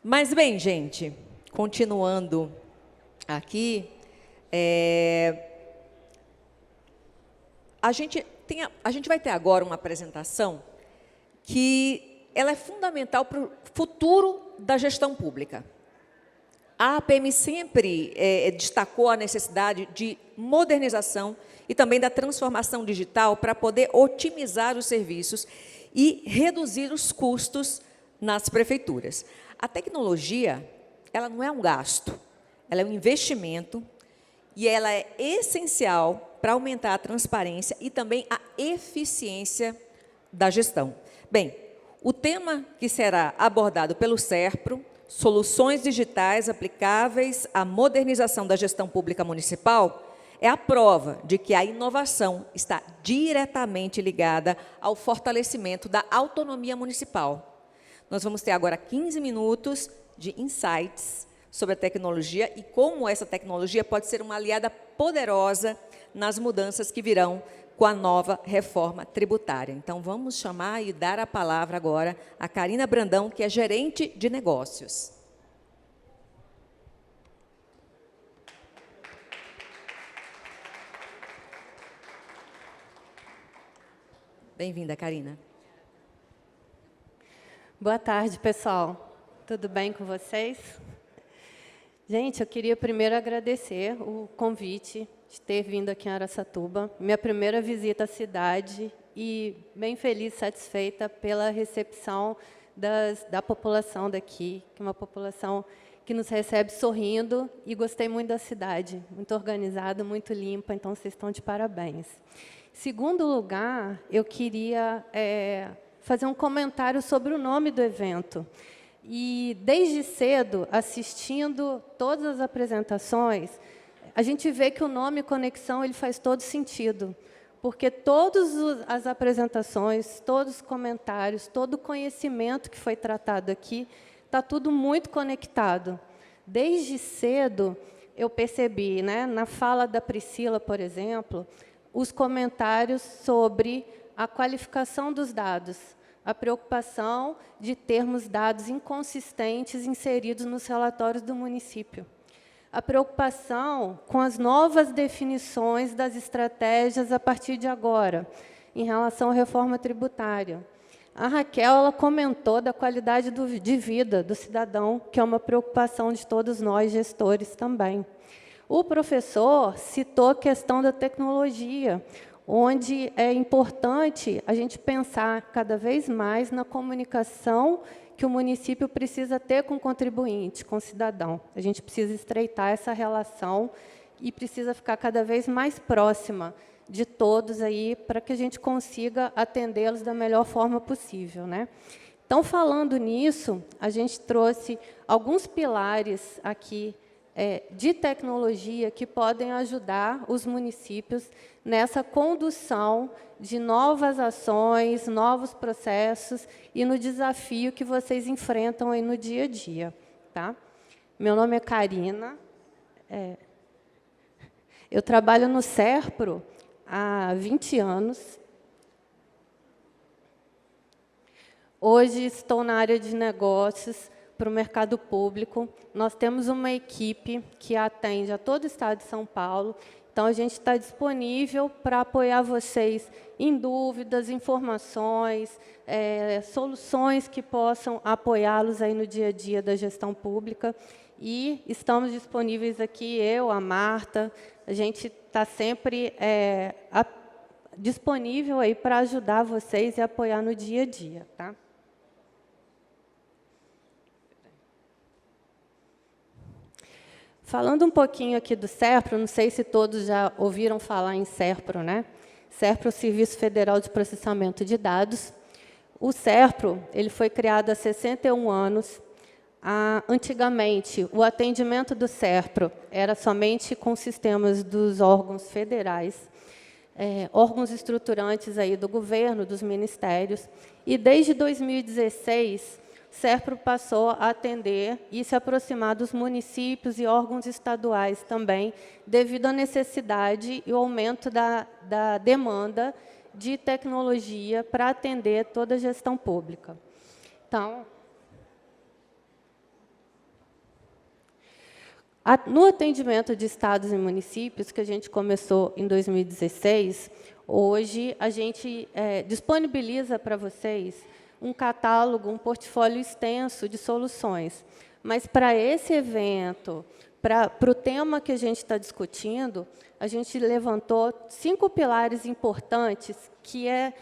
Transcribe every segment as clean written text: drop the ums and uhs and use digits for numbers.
Mas bem, gente, continuando aqui, a gente vai ter agora uma apresentação que ela é fundamental para o futuro da gestão pública. A APM sempre destacou a necessidade de modernização e também da transformação digital para poder otimizar os serviços e reduzir os custos nas prefeituras. A tecnologia, ela não é um gasto, ela é um investimento e ela é essencial para aumentar a transparência e também a eficiência da gestão. Bem, o tema que será abordado pelo SERPRO, Soluções Digitais Aplicáveis à Modernização da Gestão Pública Municipal, é a prova de que a inovação está diretamente ligada ao fortalecimento da autonomia municipal. Nós vamos ter agora 15 minutos de insights sobre a tecnologia e como essa tecnologia pode ser uma aliada poderosa nas mudanças que virão com a nova reforma tributária. Então, vamos chamar e dar a palavra agora a Karina Brandão, que é gerente de negócios. Bem-vinda, Karina. Boa tarde, pessoal. Tudo bem com vocês? Gente, eu queria primeiro agradecer o convite de ter vindo aqui em Araçatuba, minha primeira visita à cidade, e bem feliz, satisfeita pela recepção da população daqui, que é uma população que nos recebe sorrindo, e gostei muito da cidade, muito organizada, muito limpa, então vocês estão de parabéns. Segundo lugar, eu queria fazer um comentário sobre o nome do evento. E, desde cedo, assistindo todas as apresentações, a gente vê que o nome Conexão ele faz todo sentido, porque todas as apresentações, todos os comentários, todo o conhecimento que foi tratado aqui, está tudo muito conectado. Desde cedo, eu percebi, né, na fala da Priscila, por exemplo, os comentários sobre a qualificação dos dados, a preocupação de termos dados inconsistentes inseridos nos relatórios do município, a preocupação com as novas definições das estratégias a partir de agora, em relação à reforma tributária. A Raquel ela comentou da qualidade de vida do cidadão, que é uma preocupação de todos nós, gestores, também. O professor citou a questão da tecnologia, onde é importante a gente pensar cada vez mais na comunicação que o município precisa ter com o contribuinte, com o cidadão. A gente precisa estreitar essa relação e precisa ficar cada vez mais próxima de todos aí para que a gente consiga atendê-los da melhor forma possível, né? Então, falando nisso, a gente trouxe alguns pilares aqui de tecnologia que podem ajudar os municípios nessa condução de novas ações, novos processos e no desafio que vocês enfrentam aí no dia a dia. Tá? Meu nome é Karina. Eu trabalho no SERPRO há 20 anos. Hoje estou na área de negócios para o mercado público. Nós temos uma equipe que atende a todo o estado de São Paulo. Então, a gente está disponível para apoiar vocês em dúvidas, informações, soluções que possam apoiá-los aí no dia a dia da gestão pública. E estamos disponíveis aqui, eu, a Marta, a gente está sempre disponível aí para ajudar vocês e apoiar no dia a dia. Tá? Falando um pouquinho aqui do SERPRO, não sei se todos já ouviram falar em SERPRO, né? SERPRO, Serviço Federal de Processamento de Dados. O SERPRO ele foi criado há 61 anos. Antigamente, o atendimento do SERPRO era somente com sistemas dos órgãos federais, órgãos estruturantes aí do governo, dos ministérios. E, desde 2016, o SERPRO passou a atender e se aproximar dos municípios e órgãos estaduais também, devido à necessidade e ao aumento da demanda de tecnologia para atender toda a gestão pública. Então, No atendimento de estados e municípios, que a gente começou em 2016, hoje a gente disponibiliza para vocês um catálogo, um portfólio extenso de soluções. Mas, para esse evento, para o tema que a gente está discutindo, a gente levantou 5 pilares importantes, que é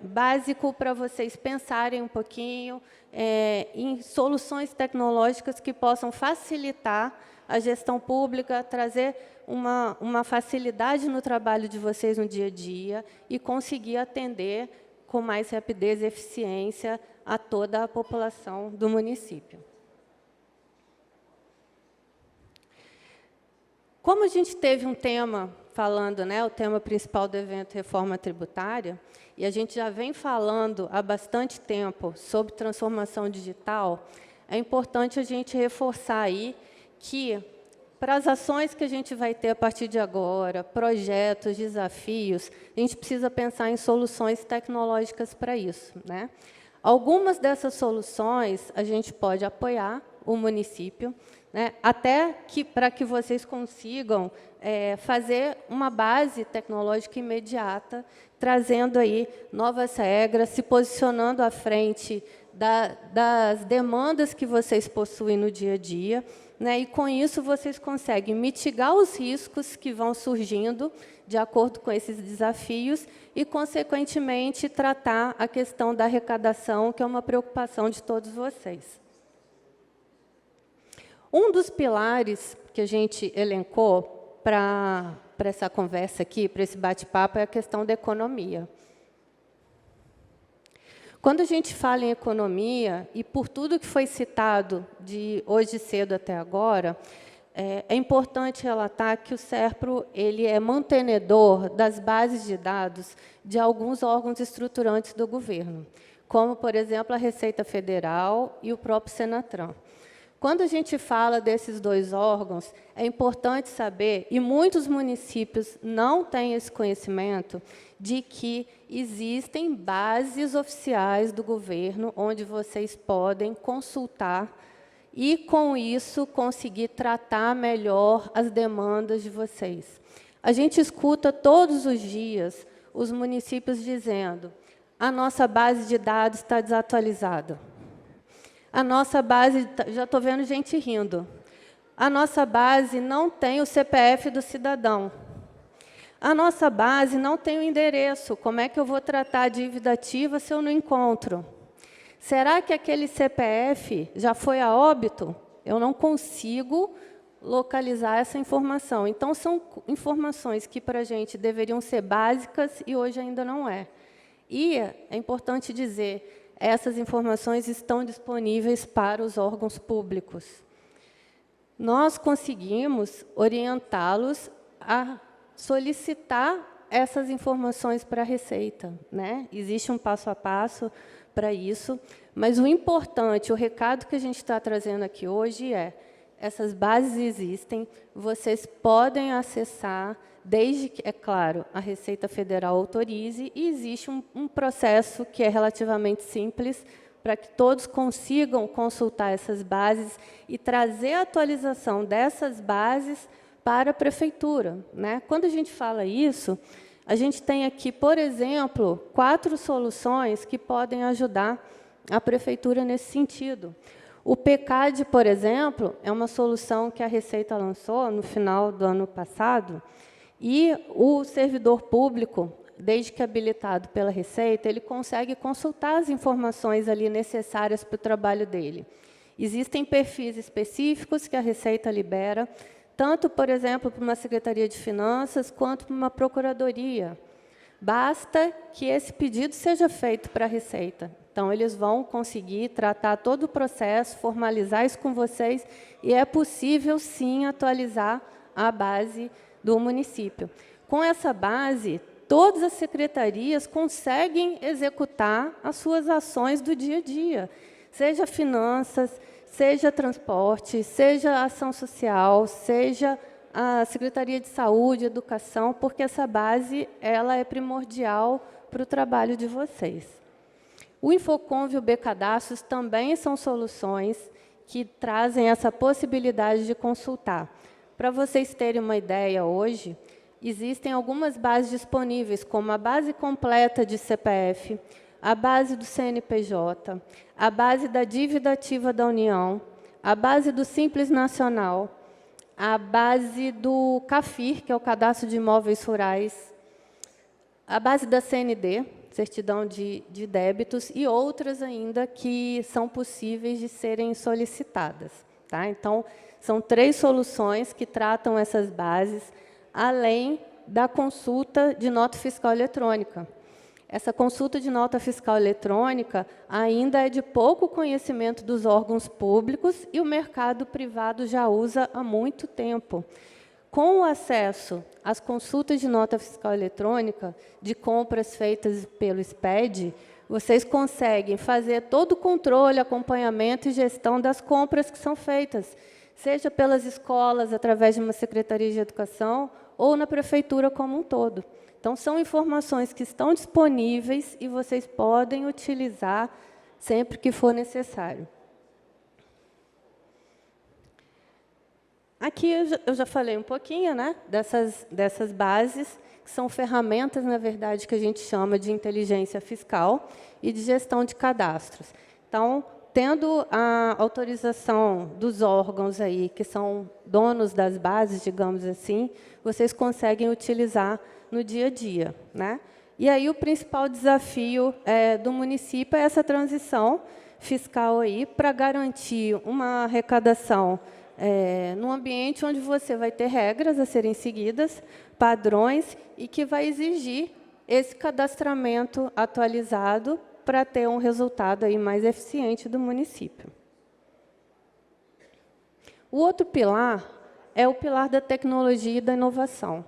básico para vocês pensarem um pouquinho em soluções tecnológicas que possam facilitar a gestão pública, trazer uma facilidade no trabalho de vocês no dia a dia e conseguir atender com mais rapidez e eficiência a toda a população do município. Como a gente teve um tema falando, o tema principal do evento, reforma tributária, e a gente já vem falando há bastante tempo sobre transformação digital, é importante a gente reforçar aí que, para as ações que a gente vai ter a partir de agora, projetos, desafios, a gente precisa pensar em soluções tecnológicas para isso, Algumas dessas soluções a gente pode apoiar o município, até para que vocês consigam fazer uma base tecnológica imediata, trazendo aí novas regras, se posicionando à frente das demandas que vocês possuem no dia a dia, e, com isso, vocês conseguem mitigar os riscos que vão surgindo de acordo com esses desafios e, consequentemente, tratar a questão da arrecadação, que é uma preocupação de todos vocês. Um dos pilares que a gente elencou para essa conversa aqui, para esse bate-papo, é a questão da economia. Quando a gente fala em economia, e por tudo que foi citado de hoje cedo até agora, é importante relatar que o SERPRO ele é mantenedor das bases de dados de alguns órgãos estruturantes do governo, como, por exemplo, a Receita Federal e o próprio Senatran. Quando a gente fala desses 2 órgãos, é importante saber, e muitos municípios não têm esse conhecimento, de que existem bases oficiais do governo onde vocês podem consultar e, com isso, conseguir tratar melhor as demandas de vocês. A gente escuta todos os dias os municípios dizendo: a nossa base de dados está desatualizada. A nossa base, já estou vendo gente rindo, a nossa base não tem o CPF do cidadão. A nossa base não tem o endereço. Como é que eu vou tratar a dívida ativa se eu não encontro? Será que aquele CPF já foi a óbito? Eu não consigo localizar essa informação. Então, são informações que, para a gente, deveriam ser básicas e hoje ainda não é. E é importante dizer, essas informações estão disponíveis para os órgãos públicos. Nós conseguimos orientá-los a solicitar essas informações para a Receita. Existe um passo a passo para isso, mas o importante, o recado que a gente está trazendo aqui hoje é: essas bases existem, vocês podem acessar, desde que, é claro, a Receita Federal autorize, e existe um processo que é relativamente simples para que todos consigam consultar essas bases e trazer a atualização dessas bases para a prefeitura. Quando a gente fala isso, a gente tem aqui, por exemplo, 4 soluções que podem ajudar a prefeitura nesse sentido. O PCAD, por exemplo, é uma solução que a Receita lançou no final do ano passado, e o servidor público, desde que habilitado pela Receita, ele consegue consultar as informações ali necessárias para o trabalho dele. Existem perfis específicos que a Receita libera, tanto, por exemplo, para uma Secretaria de Finanças, quanto para uma Procuradoria. Basta que esse pedido seja feito para a Receita. Então, eles vão conseguir tratar todo o processo, formalizar isso com vocês, e é possível, sim, atualizar a base do município. Com essa base, todas as secretarias conseguem executar as suas ações do dia a dia, seja finanças, seja transporte, seja ação social, seja a Secretaria de Saúde, Educação, porque essa base ela é primordial para o trabalho de vocês. O Infocom e o BCadastros também são soluções que trazem essa possibilidade de consultar. Para vocês terem uma ideia, hoje, existem algumas bases disponíveis, como a base completa de CPF, a base do CNPJ, a base da dívida ativa da União, a base do Simples Nacional, a base do CAFIR, que é o Cadastro de Imóveis Rurais, a base da CND, Certidão de Débitos, e outras ainda que são possíveis de serem solicitadas. Tá? Então, são 3 soluções que tratam essas bases, além da consulta de nota fiscal eletrônica. Essa consulta de nota fiscal eletrônica ainda é de pouco conhecimento dos órgãos públicos e o mercado privado já usa há muito tempo. Com o acesso às consultas de nota fiscal eletrônica de compras feitas pelo SPED, vocês conseguem fazer todo o controle, acompanhamento e gestão das compras que são feitas, seja pelas escolas, através de uma secretaria de educação, ou na prefeitura como um todo. Então, são informações que estão disponíveis e vocês podem utilizar sempre que for necessário. Aqui eu já falei um pouquinho, né, dessas bases, que são ferramentas, na verdade, que a gente chama de inteligência fiscal e de gestão de cadastros. Então, tendo a autorização dos órgãos aí, que são donos das bases, digamos assim, vocês conseguem utilizar no dia a dia, né? E aí o principal desafio do município é essa transição fiscal aí para garantir uma arrecadação num ambiente onde você vai ter regras a serem seguidas, padrões, e que vai exigir esse cadastramento atualizado para ter um resultado aí mais eficiente do município. O outro pilar é o pilar da tecnologia e da inovação.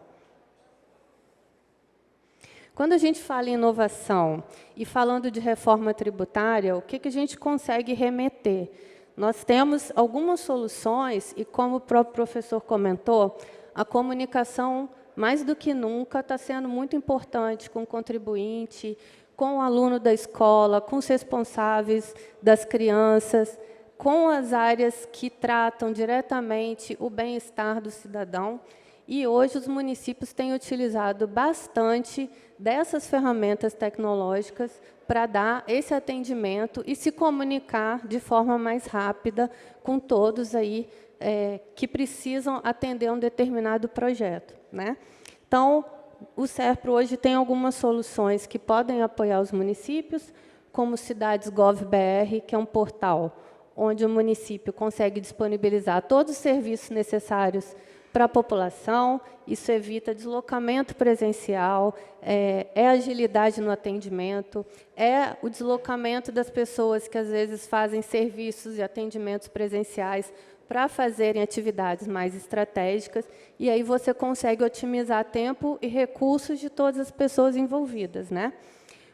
Quando a gente fala em inovação e falando de reforma tributária, o que a gente consegue remeter? Nós temos algumas soluções e, como o próprio professor comentou, a comunicação, mais do que nunca, está sendo muito importante com o contribuinte, com o aluno da escola, com os responsáveis das crianças, com as áreas que tratam diretamente o bem-estar do cidadão. E hoje os municípios têm utilizado bastante dessas ferramentas tecnológicas para dar esse atendimento e se comunicar de forma mais rápida com todos aí que precisam atender um determinado projeto, né? Então, o SERPRO hoje tem algumas soluções que podem apoiar os municípios, como Cidades Gov.br, que é um portal onde o município consegue disponibilizar todos os serviços necessários para a população. Isso evita deslocamento presencial, é agilidade no atendimento, é o deslocamento das pessoas que, às vezes, fazem serviços e atendimentos presenciais para fazerem atividades mais estratégicas, e aí você consegue otimizar tempo e recursos de todas as pessoas envolvidas, né?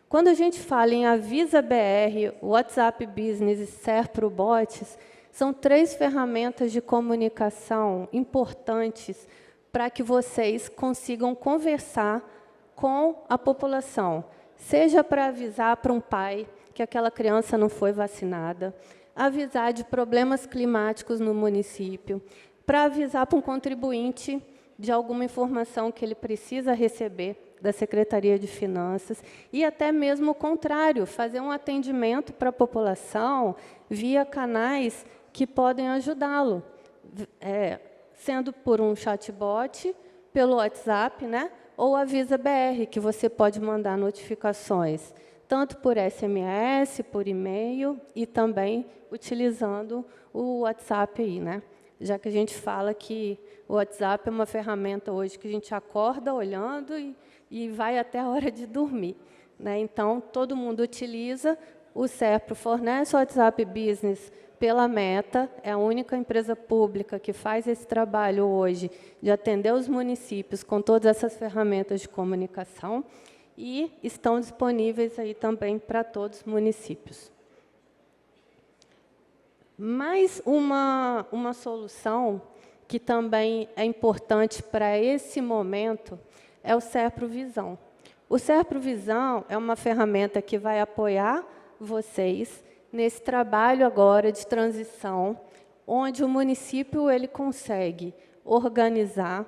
Quando a gente fala em Avisa BR, WhatsApp Business e SERPRO Bots, são 3 ferramentas de comunicação importantes para que vocês consigam conversar com a população, seja para avisar para um pai que aquela criança não foi vacinada, avisar de problemas climáticos no município, para avisar para um contribuinte de alguma informação que ele precisa receber da Secretaria de Finanças, e até mesmo o contrário, fazer um atendimento para a população via canais que podem ajudá-lo, sendo por um chatbot, pelo WhatsApp, né, ou Avisa BR, que você pode mandar notificações, tanto por SMS, por e-mail, e também utilizando o WhatsApp aí, né? Já que a gente fala que o WhatsApp é uma ferramenta hoje que a gente acorda olhando e vai até a hora de dormir, né? Então, todo mundo utiliza. O SERPRO fornece o WhatsApp Business pela Meta, é a única empresa pública que faz esse trabalho hoje de atender os municípios com todas essas ferramentas de comunicação, e estão disponíveis aí também para todos os municípios. Mais uma solução que também é importante para esse momento é o SERPRO Visão. O SERPRO Visão é uma ferramenta que vai apoiar vocês nesse trabalho agora de transição, onde o município ele consegue organizar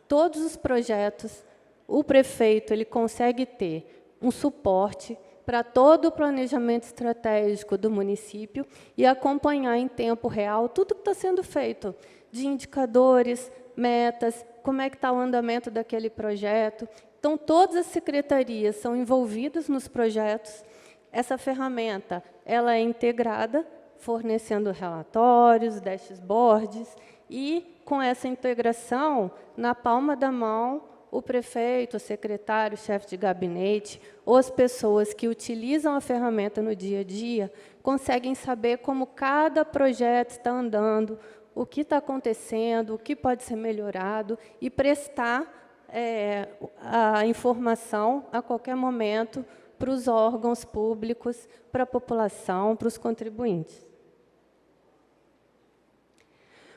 todos os projetos, o prefeito ele consegue ter um suporte para todo o planejamento estratégico do município e acompanhar em tempo real tudo que está sendo feito, de indicadores, metas, como é que está o andamento daquele projeto. Então, todas as secretarias são envolvidas nos projetos. Essa ferramenta ela é integrada, fornecendo relatórios, dashboards, e, com essa integração, na palma da mão, o prefeito, o secretário, o chefe de gabinete, ou as pessoas que utilizam a ferramenta no dia a dia, conseguem saber como cada projeto está andando, o que está acontecendo, o que pode ser melhorado, e prestar a informação a qualquer momento para os órgãos públicos, para a população, para os contribuintes.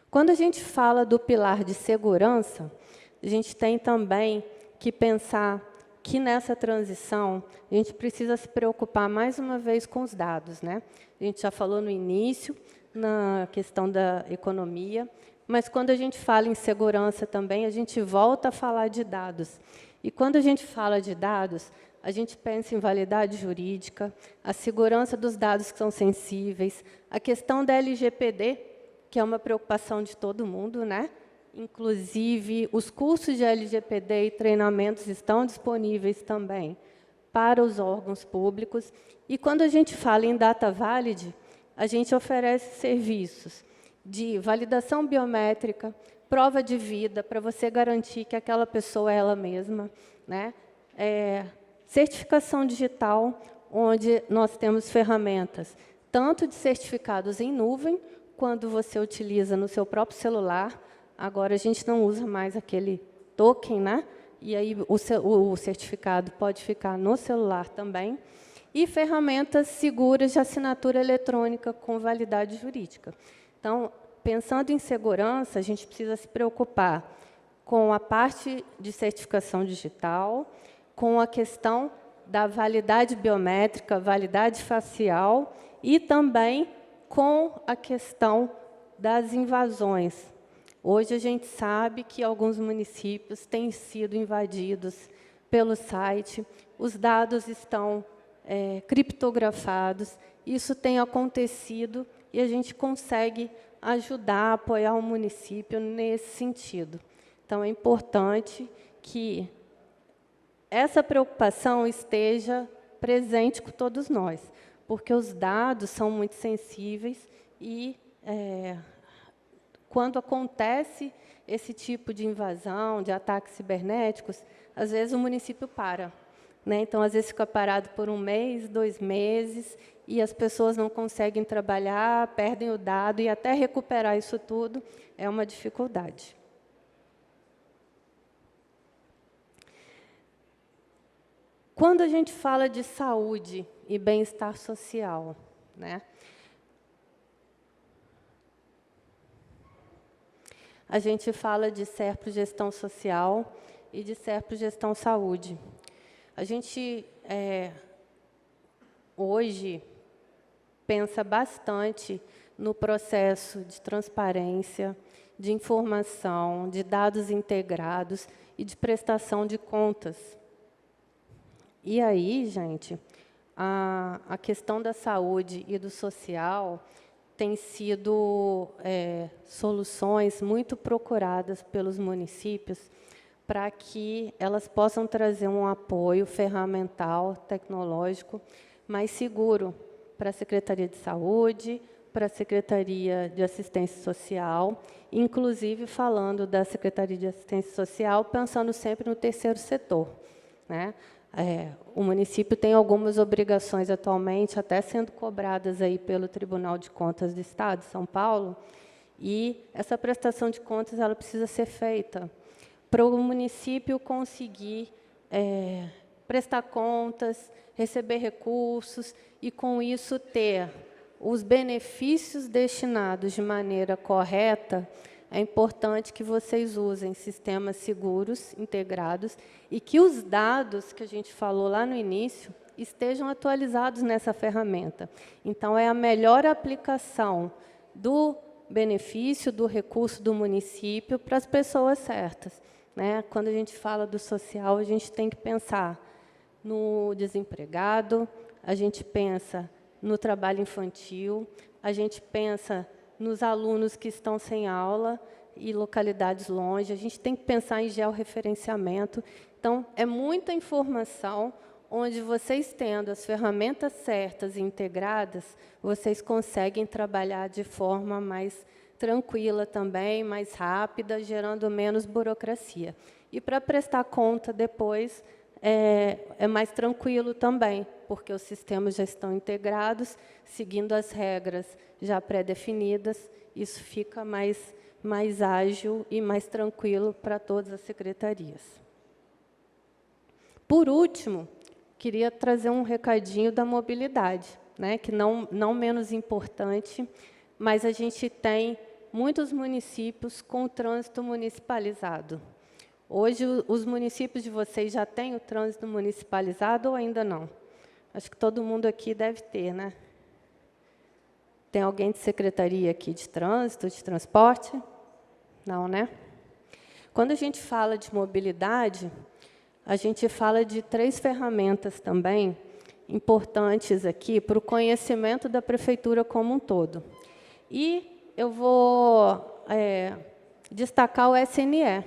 Quando a gente fala do pilar de segurança, a gente tem também que pensar que, nessa transição, a gente precisa se preocupar, mais uma vez, com os dados, né? A gente já falou no início, na questão da economia, mas, quando a gente fala em segurança também, a gente volta a falar de dados. E, quando a gente fala de dados, a gente pensa em validade jurídica, a segurança dos dados que são sensíveis, a questão da LGPD, que é uma preocupação de todo mundo, né? Inclusive, os cursos de LGPD e treinamentos estão disponíveis também para os órgãos públicos. E, quando a gente fala em Data Valid, a gente oferece serviços de validação biométrica, prova de vida, para você garantir que aquela pessoa é ela mesma, né? Certificação digital, onde nós temos ferramentas, tanto de certificados em nuvem, quando você utiliza no seu próprio celular. Agora, a gente não usa mais aquele token, né? E aí o certificado pode ficar no celular também. E ferramentas seguras de assinatura eletrônica com validade jurídica. Então, pensando em segurança, a gente precisa se preocupar com a parte de certificação digital, com a questão da validade biométrica, validade facial, e também com a questão das invasões. Hoje, a gente sabe que alguns municípios têm sido invadidos pelo site, os dados estão criptografados, isso tem acontecido, e a gente consegue ajudar, apoiar o município nesse sentido. Então, é importante que essa preocupação esteja presente com todos nós, porque os dados são muito sensíveis e, quando acontece esse tipo de invasão, de ataques cibernéticos, às vezes o município para, né? Então, às vezes, fica parado por 1 mês, 2 meses, e as pessoas não conseguem trabalhar, perdem o dado, e até recuperar isso tudo é uma dificuldade. Quando a gente fala de saúde e bem-estar social, né? A gente fala de SERPRO Gestão Social e de SERPRO Gestão Saúde. A gente, hoje, pensa bastante no processo de transparência, de informação, de dados integrados e de prestação de contas. E aí, gente, a questão da saúde e do social tem sido soluções muito procuradas pelos municípios para que elas possam trazer um apoio ferramental, tecnológico, mais seguro para a Secretaria de Saúde, para a Secretaria de Assistência Social, inclusive falando da Secretaria de Assistência Social, pensando sempre no terceiro setor, né? O município tem algumas obrigações atualmente, até sendo cobradas aí pelo Tribunal de Contas do Estado de São Paulo, e essa prestação de contas ela precisa ser feita para o município conseguir prestar contas, receber recursos e, com isso, ter os benefícios destinados de maneira correta. É importante que vocês usem sistemas seguros, integrados, e que os dados que a gente falou lá no início estejam atualizados nessa ferramenta. Então, é a melhor aplicação do benefício, do recurso do município para as pessoas certas, né? Quando a gente fala do social, a gente tem que pensar no desempregado, a gente pensa no trabalho infantil, a gente pensa nos alunos que estão sem aula e localidades longe, a gente tem que pensar em georreferenciamento. Então, é muita informação, onde vocês, tendo as ferramentas certas e integradas, vocês conseguem trabalhar de forma mais tranquila também, mais rápida, gerando menos burocracia. E para prestar conta depois, é mais tranquilo também, porque os sistemas já estão integrados, seguindo as regras já pré-definidas, isso fica mais ágil e mais tranquilo para todas as secretarias. Por último, queria trazer um recadinho da mobilidade, né, que não menos importante, mas a gente tem muitos municípios com o trânsito municipalizado. Hoje, os municípios de vocês já têm o trânsito municipalizado ou ainda não? Acho que todo mundo aqui deve ter, né? Tem alguém de secretaria aqui de trânsito, de transporte? Não, né? Quando a gente fala de mobilidade, a gente fala de 3 ferramentas também importantes aqui para o conhecimento da prefeitura como um todo. E eu vou destacar o SNE,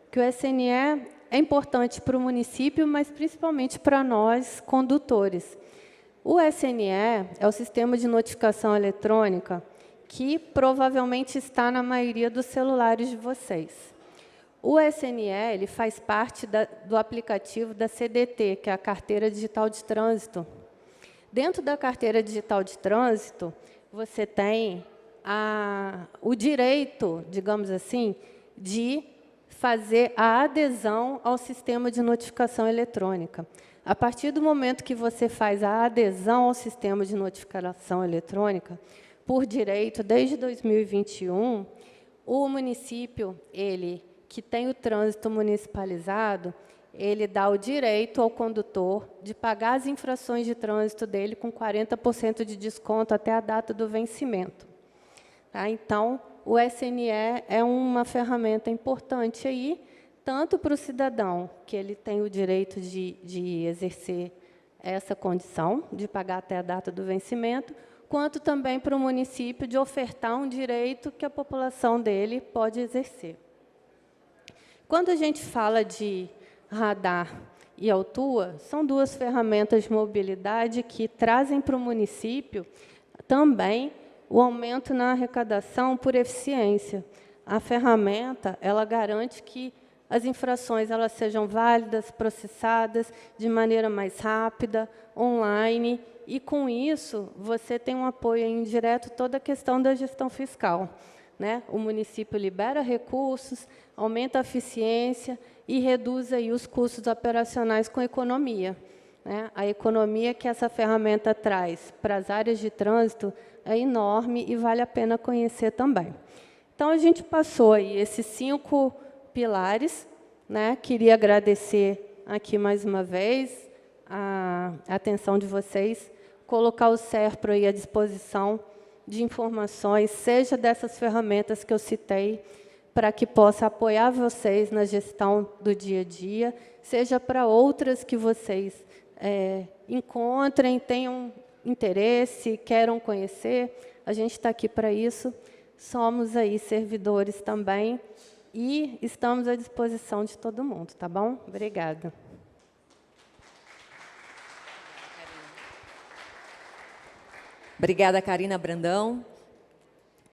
que o SNE é importante para o município, mas principalmente para nós, condutores. O SNE é o Sistema de Notificação Eletrônica, que provavelmente está na maioria dos celulares de vocês. O SNE ele faz parte do aplicativo da CDT, que é a Carteira Digital de Trânsito. Dentro da Carteira Digital de Trânsito, você tem o direito, digamos assim, de fazer a adesão ao sistema de notificação eletrônica. A partir do momento que você faz a adesão ao sistema de notificação eletrônica, por direito, desde 2021, o município, que tem o trânsito municipalizado, ele dá o direito ao condutor de pagar as infrações de trânsito dele com 40% de desconto até a data do vencimento. Tá? Então, o SNE é uma ferramenta importante aí, tanto para o cidadão, que ele tem o direito de exercer essa condição, de pagar até a data do vencimento, quanto também para o município de ofertar um direito que a população dele pode exercer. Quando a gente fala de radar e autua, são 2 ferramentas de mobilidade que trazem para o município também o aumento na arrecadação por eficiência. A ferramenta, ela garante que as infrações elas sejam válidas, processadas de maneira mais rápida, online, e, com isso, você tem um apoio indireto toda a questão da gestão fiscal, né? O município libera recursos, aumenta a eficiência e reduz aí os custos operacionais com economia, né? A economia que essa ferramenta traz para as áreas de trânsito é enorme e vale a pena conhecer também. Então, a gente passou aí esses 5 pilares, né? Queria agradecer aqui mais uma vez a atenção de vocês, colocar o SERPRO aí à disposição de informações, seja dessas ferramentas que eu citei, para que possa apoiar vocês na gestão do dia a dia, seja para outras que vocês encontrem, tenham interesse, queiram conhecer. A gente está aqui para isso. Somos aí servidores também e estamos à disposição de todo mundo, tá bom? Obrigada. Obrigada, Karina Brandão.